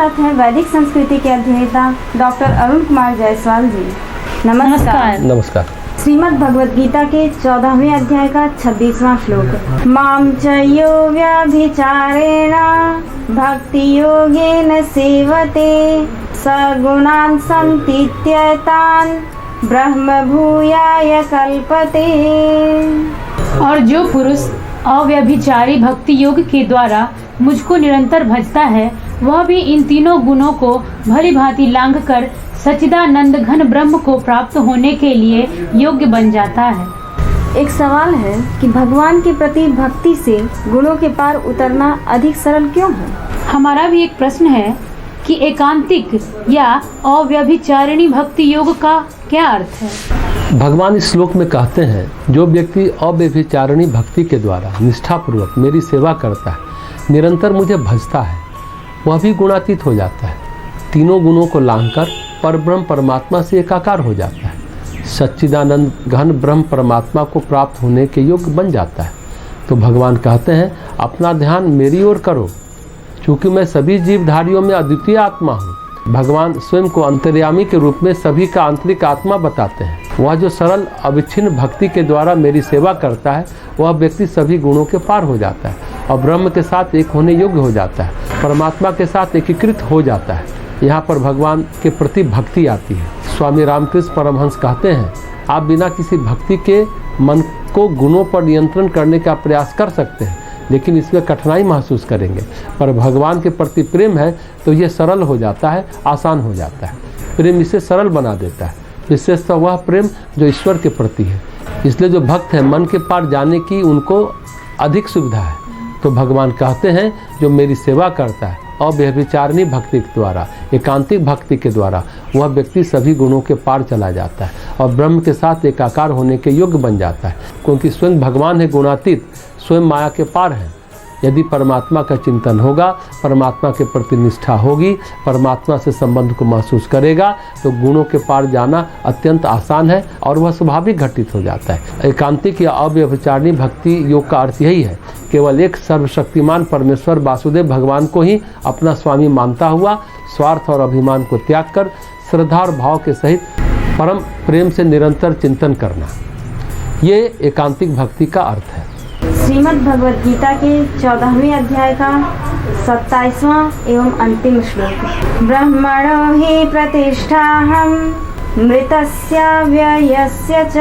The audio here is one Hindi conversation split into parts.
साथ हैं वैदिक संस्कृति के अध्येता डॉक्टर अरुण कुमार जायसवाल जी। नमस्कार। नमस्कार। श्रीमद् भगवद गीता के 14वें अध्याय का 26वां श्लोक। माम च यो व्यभिचारेण भक्ति योगेन सेवते सगुणान् संतीत्येतान् ब्रह्म भूयाय कल्पते। और जो पुरुष अव्यभिचारी भक्ति योग के द्वारा मुझको निरंतर भजता है वह भी इन तीनों गुणों को भली भांति लांघ कर सच्चिदानंद घन ब्रह्म को प्राप्त होने के लिए योग्य बन जाता है। एक सवाल है कि भगवान के प्रति भक्ति से गुणों के पार उतरना अधिक सरल क्यों है? हमारा भी एक प्रश्न है कि एकांतिक या अव्यभिचारिणी भक्ति योग का क्या अर्थ है? भगवान इस श्लोक में कहते हैं, जो व्यक्ति अव्यभिचारिणी भक्ति के द्वारा निष्ठापूर्वक मेरी सेवा करता है, निरंतर मुझे भजता है, वह भी गुणातीत हो जाता है। तीनों गुणों को लांघकर परब्रह्म परमात्मा से एकाकार हो जाता है। सच्चिदानंद घन ब्रह्म परमात्मा को प्राप्त होने के योग्य बन जाता है। तो भगवान कहते हैं, अपना ध्यान मेरी ओर करो, क्योंकि मैं सभी जीवधारियों में अद्वितीय आत्मा हूँ। भगवान स्वयं को अंतर्यामी के रूप में सभी का आंतरिक आत्मा बताते हैं। वह जो सरल अविच्छिन्न भक्ति के द्वारा मेरी सेवा करता है, वह व्यक्ति सभी गुणों के पार हो जाता है और ब्रह्म के साथ एक होने योग्य हो जाता है, परमात्मा के साथ एकीकृत हो जाता है। यहाँ पर भगवान के प्रति भक्ति आती है। स्वामी रामकृष्ण परमहंस कहते हैं, आप बिना किसी भक्ति के मन को गुणों पर नियंत्रण करने का प्रयास कर सकते हैं, लेकिन इसमें कठिनाई महसूस करेंगे। पर भगवान के प्रति प्रेम है तो ये सरल हो जाता है, आसान हो जाता है। प्रेम इसे सरल बना देता है, विशेषतः वह प्रेम जो ईश्वर के प्रति है। इसलिए जो भक्त हैं, मन के पार जाने की उनको अधिक सुविधा है। तो भगवान कहते हैं, जो मेरी सेवा करता है अव्यभिचारिणी भक्ति के द्वारा, एकांतिक भक्ति के द्वारा, वह व्यक्ति सभी गुणों के पार चला जाता है और ब्रह्म के साथ एकाकार होने के योग्य बन जाता है। क्योंकि स्वयं भगवान है गुणातीत, स्वयं माया के पार है। यदि परमात्मा का चिंतन होगा, परमात्मा के प्रति निष्ठा होगी, परमात्मा से संबंध को महसूस करेगा, तो गुणों के पार जाना अत्यंत आसान है और वह स्वाभाविक घटित हो जाता है। एकांतिक या अव्यभिचारिणी भक्ति योग का अर्थ यही है, केवल एक सर्वशक्तिमान परमेश्वर वासुदेव भगवान को ही अपना स्वामी मानता हुआ स्वार्थ और अभिमान को त्याग कर श्रद्धा और भाव के सहित परम प्रेम से निरंतर चिंतन करना, ये एकांतिक भक्ति का अर्थ है। श्रीमद् भगवद गीता के 14वें अध्याय का 27वां एवं अंतिम श्लोक। ब्रह्मणो हि प्रतिष्ठाहं मृतस्य व्ययस्य च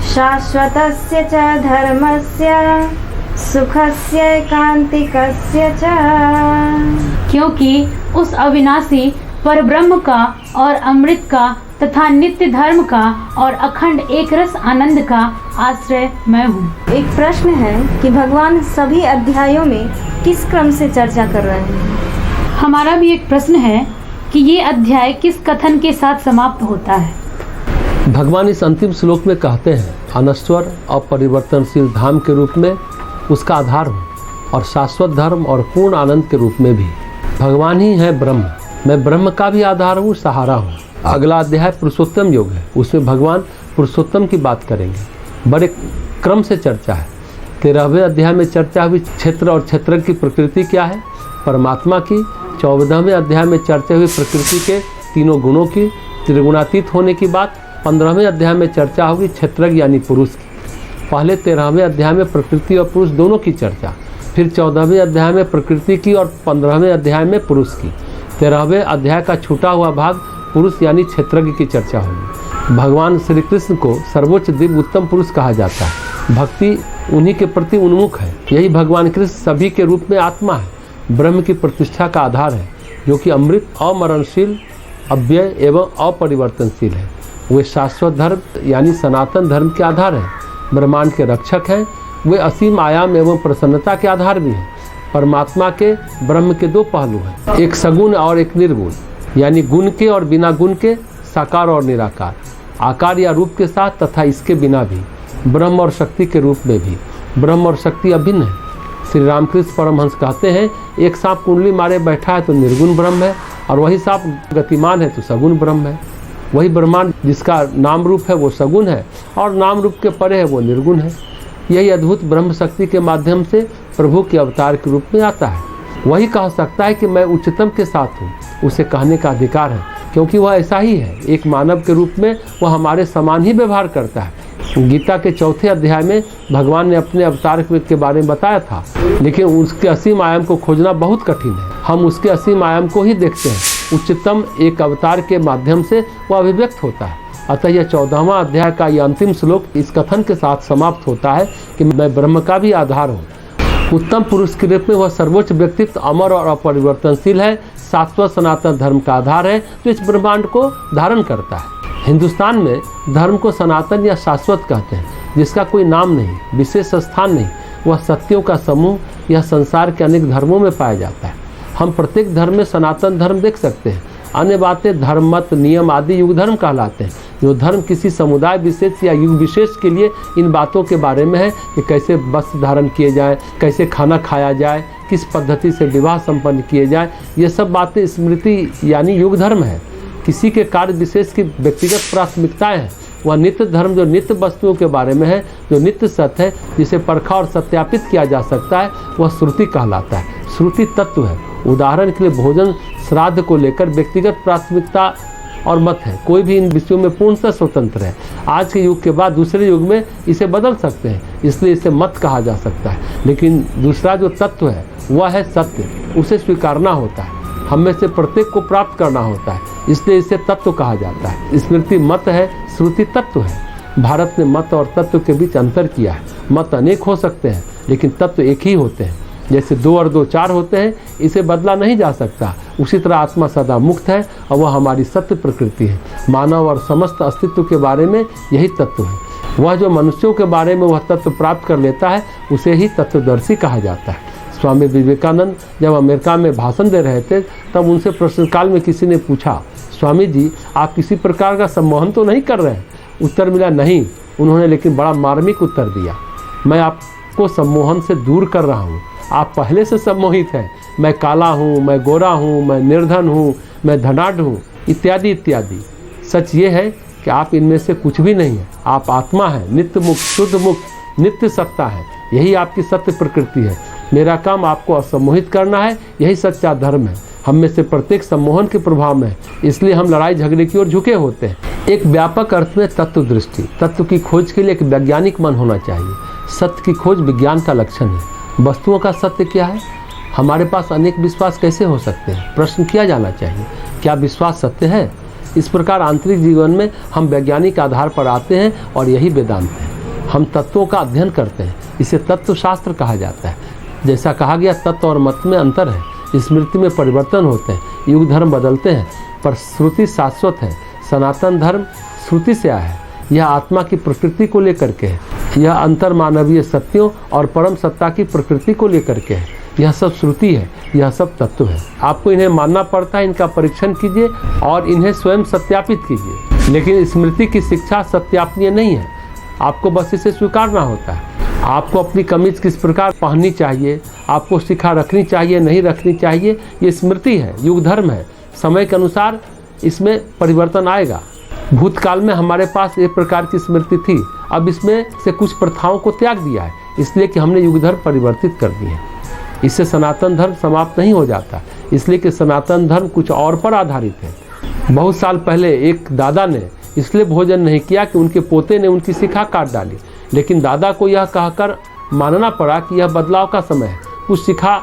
शाश्वतस्य च धर्मस्य सुखस्य एकांतिकस्य च। क्योंकि उस अविनाशी पर ब्रह्म का और अमृत का तथा नित्य धर्म का और अखंड एक रस आनंद का आश्रय मैं हूँ। एक प्रश्न है कि भगवान सभी अध्यायों में किस क्रम से चर्चा कर रहे हैं? हमारा भी एक प्रश्न है कि ये अध्याय किस कथन के साथ समाप्त होता है? भगवान इस अंतिम श्लोक में कहते हैं, अनश्वर अपरिवर्तनशील धाम के रूप में उसका आधार हूँ और शाश्वत धर्म और पूर्ण आनंद के रूप में भी भगवान ही है ब्रह्म। मैं ब्रह्म का भी आधार हूँ, सहारा हूँ। अगला अध्याय पुरुषोत्तम योग है, उसमें भगवान पुरुषोत्तम की बात करेंगे। बड़े क्रम से चर्चा है। 13वें अध्याय में चर्चा हुई क्षेत्र और क्षेत्र की प्रकृति क्या है, परमात्मा की। 14वें अध्याय में चर्चा हुई प्रकृति के तीनों गुणों की, त्रिगुणातीत होने की बात। 15वें अध्याय में चर्चा होगी क्षेत्रज्ञ यानी पुरुष की। पहले 13वें अध्याय में प्रकृति और पुरुष दोनों की चर्चा, फिर 14वें अध्याय में प्रकृति की और 15वें अध्याय में पुरुष की। 13वें अध्याय का छूटा हुआ भाग पुरुष यानी क्षेत्रज्ञ की चर्चा होगी। भगवान श्री कृष्ण को सर्वोच्च दिव्य उत्तम पुरुष कहा जाता है। भक्ति उन्हीं के प्रति उन्मुख है। यही भगवान कृष्ण सभी के रूप में आत्मा है, ब्रह्म की प्रतिष्ठा का आधार है, जो कि अमृत, अमरणशील, अव्यय एवं अपरिवर्तनशील है। वे शाश्वत धर्म यानी सनातन धर्म के आधार है, ब्रह्मांड के रक्षक हैं। वे असीम आयाम एवं प्रसन्नता के आधार भी हैं। परमात्मा के ब्रह्म के दो पहलू हैं, एक सगुण और एक निर्गुण, यानी गुण के और बिना गुण के, साकार और निराकार, आकार या रूप के साथ तथा इसके बिना भी, ब्रह्म और शक्ति के रूप में भी। ब्रह्म और शक्ति अभिन्न है। श्री रामकृष्ण परमहंस कहते हैं, एक सांप कुंडली मारे बैठा है तो निर्गुण ब्रह्म है, और वही सांप गतिमान है तो सगुण ब्रह्म है। वही ब्रह्मांड जिसका नाम रूप है वो सगुण है और नाम रूप के परे है वो निर्गुण है। यही अद्भुत ब्रह्म शक्ति के माध्यम से प्रभु के अवतार के रूप में आता है। वही कह सकता है कि मैं उच्चतम के साथ हूँ, उसे कहने का अधिकार है, क्योंकि वह ऐसा ही है। एक मानव के रूप में वह हमारे समान ही व्यवहार करता है। गीता के 4थे अध्याय में भगवान ने अपने अवतार के बारे में बताया था, लेकिन उसके असीम आयाम को खोजना बहुत कठिन है। हम उसके असीम आयाम को ही देखते हैं। उच्चतम एक अवतार के माध्यम से वह अभिव्यक्त होता है। अतः यह 14वां अध्याय का यह अंतिम श्लोक इस कथन के साथ समाप्त होता है कि मैं ब्रह्म का भी आधार हूँ। उत्तम पुरुष के रूप में वह सर्वोच्च व्यक्तित्व अमर और अपरिवर्तनशील है, शाश्वत सनातन धर्म का आधार है जो इस ब्रह्मांड को धारण करता है। हिंदुस्तान में धर्म को सनातन या शाश्वत कहते हैं, जिसका कोई नाम नहीं, विशेष स्थान नहीं। वह सत्यों का समूह यह संसार के अनेक धर्मों में पाया जाता है। हम प्रत्येक धर्म में सनातन धर्म देख सकते हैं। अन्य बातें धर्म, मत, नियम आदि युग धर्म कहलाते हैं। जो धर्म किसी समुदाय विशेष या युग विशेष के लिए इन बातों के बारे में है कि कैसे वस्त्र धारण किए जाए, कैसे खाना खाया जाए, किस पद्धति से विवाह संपन्न किए जाए, ये सब बातें स्मृति यानी युग धर्म है। किसी के कार्य विशेष की व्यक्तिगत प्राथमिकताएं हैं। वह नित्य धर्म जो नित्य वस्तुओं के बारे में है, जो नित्य सत्य है, जिसे परखा और सत्यापित किया जा सकता है, वह श्रुति कहलाता है। श्रुति तत्व है। उदाहरण के लिए भोजन श्राद्ध को लेकर व्यक्तिगत प्राथमिकता और मत है। कोई भी इन विषयों में पूर्णतः स्वतंत्र है। आज के युग के बाद दूसरे युग में इसे बदल सकते हैं, इसलिए इसे मत कहा जा सकता है। लेकिन दूसरा जो तत्व है वह है सत्य, उसे स्वीकारना होता है। हम में से प्रत्येक को प्राप्त करना होता है, इसलिए इसे तत्व कहा जाता है। स्मृति मत है, श्रुति तत्व है। भारत ने मत और तत्व के बीच अंतर किया है। मत अनेक हो सकते हैं, लेकिन तत्व एक ही होते हैं। जैसे 2 और 2 4 होते हैं, इसे बदला नहीं जा सकता। उसी तरह आत्मा सदा मुक्त है और वह हमारी सत्य प्रकृति है। मानव और समस्त अस्तित्व के बारे में यही तत्व है। वह जो मनुष्यों के बारे में वह तत्व प्राप्त कर लेता है, उसे ही तत्वदर्शी कहा जाता है। स्वामी विवेकानंद जब अमेरिका में भाषण दे रहे थे, तब उनसे प्रश्नकाल में किसी ने पूछा, स्वामी जी आप किसी प्रकार का सम्मोहन तो नहीं कर रहे हैं? उत्तर मिला नहीं। उन्होंने लेकिन बड़ा मार्मिक उत्तर दिया, मैं आपको सम्मोहन से दूर कर रहा हूँ। आप पहले से सम्मोहित हैं। मैं काला हूँ, मैं गोरा हूँ, मैं निर्धन हूँ, मैं धनाढ़ हूँ, इत्यादि इत्यादि। सच ये है कि आप इनमें से कुछ भी नहीं है। आप आत्मा है, नित्य मुक्त, शुद्ध मुक्त, नित्य सत्ता है। यही आपकी सत्य प्रकृति है। मेरा काम आपको असम्मोहित करना है, यही सच्चा धर्म है। हम में से प्रत्येक सम्मोहन के प्रभाव में है, इसलिए हम लड़ाई झगड़े की ओर झुके होते हैं। एक व्यापक अर्थ में तत्व दृष्टि, तत्व की खोज के लिए एक वैज्ञानिक मन होना चाहिए। सत्य की खोज विज्ञान का लक्षण है। वस्तुओं का सत्य क्या है? हमारे पास अनेक विश्वास कैसे हो सकते हैं? प्रश्न किया जाना चाहिए, क्या विश्वास सत्य है? इस प्रकार आंतरिक जीवन में हम वैज्ञानिक आधार पर आते हैं और यही वेदांत है। हम तत्वों का अध्ययन करते हैं, इसे तत्व शास्त्र कहा जाता है। जैसा कहा गया, तत्व और मत में अंतर है। स्मृति में परिवर्तन होते हैं, युग धर्म बदलते हैं, पर श्रुति शाश्वत है। सनातन धर्म श्रुति से आया है। यह आत्मा की प्रकृति को लेकर के है। यह अंतर मानवीय सत्यों और परम सत्ता की प्रकृति को लेकर के है। यह सब श्रुति है, यह सब तत्व है। आपको इन्हें मानना पड़ता है, इनका परीक्षण कीजिए और इन्हें स्वयं सत्यापित कीजिए। लेकिन स्मृति की शिक्षा सत्यापनीय नहीं है, आपको बस इसे स्वीकारना होता है। आपको अपनी कमीज किस प्रकार पहननी चाहिए, आपको शिखा रखनी चाहिए नहीं रखनी चाहिए, ये स्मृति है, युग धर्म है। समय के अनुसार इसमें परिवर्तन आएगा। भूतकाल में हमारे पास एक प्रकार की स्मृति थी, अब इसमें से कुछ प्रथाओं को त्याग दिया है, इसलिए कि हमने युग धर्म परिवर्तित कर दिए हैं। इससे सनातन धर्म समाप्त नहीं हो जाता, इसलिए कि सनातन धर्म कुछ और पर आधारित है। बहुत साल पहले एक दादा ने इसलिए भोजन नहीं किया कि उनके पोते ने उनकी शिखा काट डाली, लेकिन दादा को यह कहकर मानना पड़ा कि यह बदलाव का समय है। कुछ शिखा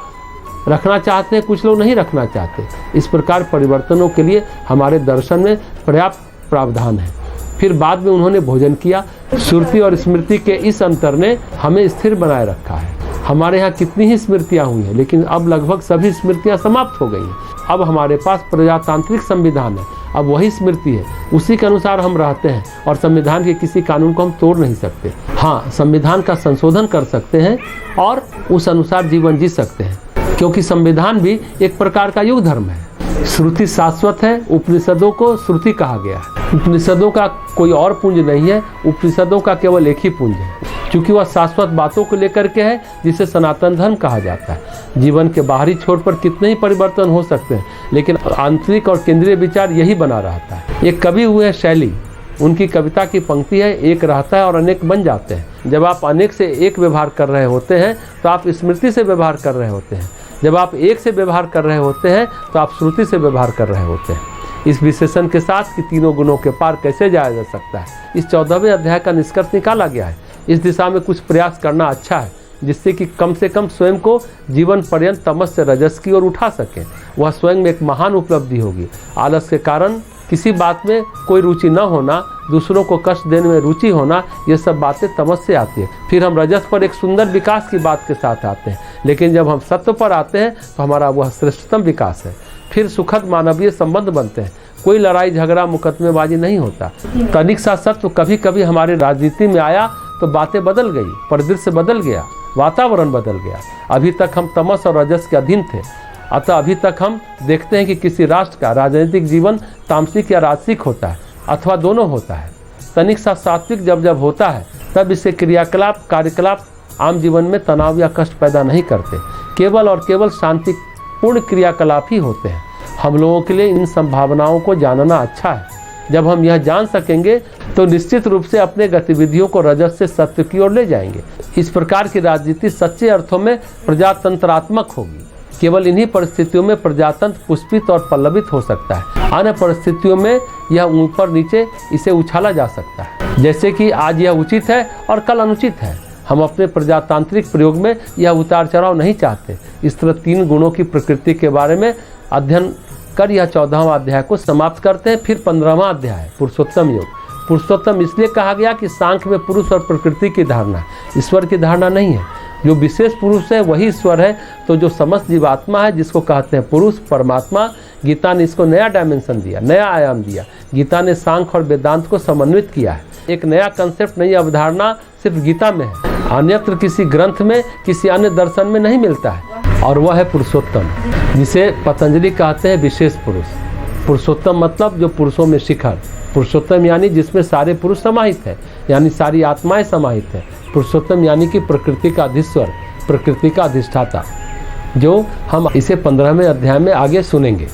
रखना चाहते हैं, कुछ लोग नहीं रखना चाहते। इस प्रकार परिवर्तनों के लिए हमारे दर्शन में पर्याप्त प्रावधान है। फिर बाद में उन्होंने भोजन किया। श्रुति और स्मृति के इस अंतर ने हमें स्थिर बनाए रखा है। हमारे यहाँ कितनी ही स्मृतियाँ हुई हैं, लेकिन अब लगभग सभी स्मृतियाँ समाप्त हो गई हैं। अब हमारे पास प्रजातांत्रिक संविधान है, अब वही स्मृति है, उसी के अनुसार हम रहते हैं और संविधान के किसी कानून को हम तोड़ नहीं सकते। हाँ, संविधान का संशोधन कर सकते हैं और उस अनुसार जीवन जी सकते हैं, क्योंकि संविधान भी एक प्रकार का युग धर्म है। श्रुति शाश्वत है, उपनिषदों को श्रुति कहा गया है। उपनिषदों का कोई और पुंज नहीं है, उपनिषदों का केवल एक ही पुंज है, क्योंकि वह शाश्वत बातों को लेकर के है, जिसे सनातन धर्म कहा जाता है। जीवन के बाहरी छोर पर कितने ही परिवर्तन हो सकते हैं, लेकिन आंतरिक और केंद्रीय विचार यही बना रहता है। एक कवि हुए हैं शैली, उनकी कविता की पंक्ति है, एक रहता है और अनेक बन जाते हैं। जब आप अनेक से एक व्यवहार कर रहे होते हैं तो आप स्मृति से व्यवहार कर रहे होते हैं। जब आप एक से व्यवहार कर रहे होते हैं तो आप श्रुति से व्यवहार कर रहे होते हैं। इस विशेषण के साथ कि तीनों गुणों के पार कैसे जाया जा सकता है, इस 14वें अध्याय का निष्कर्ष निकाला गया है। इस दिशा में कुछ प्रयास करना अच्छा है, जिससे कि कम से कम स्वयं को जीवन पर्यंत तमस से रजस की ओर उठा सकें। वह स्वयं में एक महान उपलब्धि होगी। आलस के कारण किसी बात में कोई रुचि न होना, दूसरों को कष्ट देने में रुचि होना, ये सब बातें तमस से आती है। फिर हम रजस पर एक सुंदर विकास की बात के साथ आते हैं, लेकिन जब हम सत्व पर आते हैं तो हमारा वह श्रेष्ठतम विकास है। फिर सुखद मानवीय संबंध बनते हैं, कोई लड़ाई झगड़ा मुकदमेबाजी नहीं होता। तनिक सा सत्व कभी कभी हमारे राजनीति में आया तो बातें बदल गई, परिदृश्य बदल गया, वातावरण बदल गया। अभी तक हम तमस और रजस के अधीन थे, अतः अभी तक हम देखते हैं कि किसी राष्ट्र का राजनीतिक जीवन तामसिक या राजसिक होता है अथवा दोनों होता है। तनिक सा सात्विक जब होता है तब इससे कार्यकलाप आम जीवन में तनाव या कष्ट पैदा नहीं करते, केवल और केवल शांतिपूर्ण क्रियाकलाप ही होते हैं। हम लोगों के लिए इन संभावनाओं को जानना अच्छा है। जब हम यह जान सकेंगे तो निश्चित रूप से अपने गतिविधियों को रजस से सत्य की ओर ले जाएंगे। इस प्रकार की राजनीति सच्चे अर्थों में प्रजातंत्रात्मक होगी। केवल इन्हीं परिस्थितियों में प्रजातंत्र पुष्पित और पल्लवित हो सकता है। अन्य परिस्थितियों में यह ऊपर नीचे इसे उछाला जा सकता है, जैसे कि आज यह उचित है और कल अनुचित है। हम अपने प्रजातांत्रिक प्रयोग में यह उतार चढ़ाव नहीं चाहते। इस तरह 3 गुणों की प्रकृति के बारे में अध्ययन कर यह 14वां अध्याय को समाप्त करते हैं। फिर 15वां अध्याय पुरुषोत्तम योग। पुरुषोत्तम इसलिए कहा गया कि सांख्य में पुरुष और प्रकृति की धारणा, ईश्वर की धारणा नहीं है। जो विशेष पुरुष है वही ईश्वर है। तो जो समस्त जीवात्मा है, जिसको कहते हैं पुरुष, परमात्मा, गीता ने इसको नया डायमेंशन दिया, नया आयाम दिया। गीता ने सांख्य और वेदांत को समन्वित किया है। एक नया कंसेप्ट, नई अवधारणा सिर्फ गीता में है, अन्यत्र किसी ग्रंथ में, किसी अन्य दर्शन में नहीं मिलता है। और वह है पुरुषोत्तम, जिसे पतंजलि कहते हैं विशेष पुरुष। पुरुषोत्तम मतलब जो पुरुषों में शिखर। पुरुषोत्तम यानी जिसमें सारे पुरुष समाहित हैं, यानी सारी आत्माएं समाहित हैं। पुरुषोत्तम यानी कि प्रकृति का अधीश्वर, प्रकृति का अधिष्ठाता, जो हम इसे 15वें अध्याय में आगे सुनेंगे।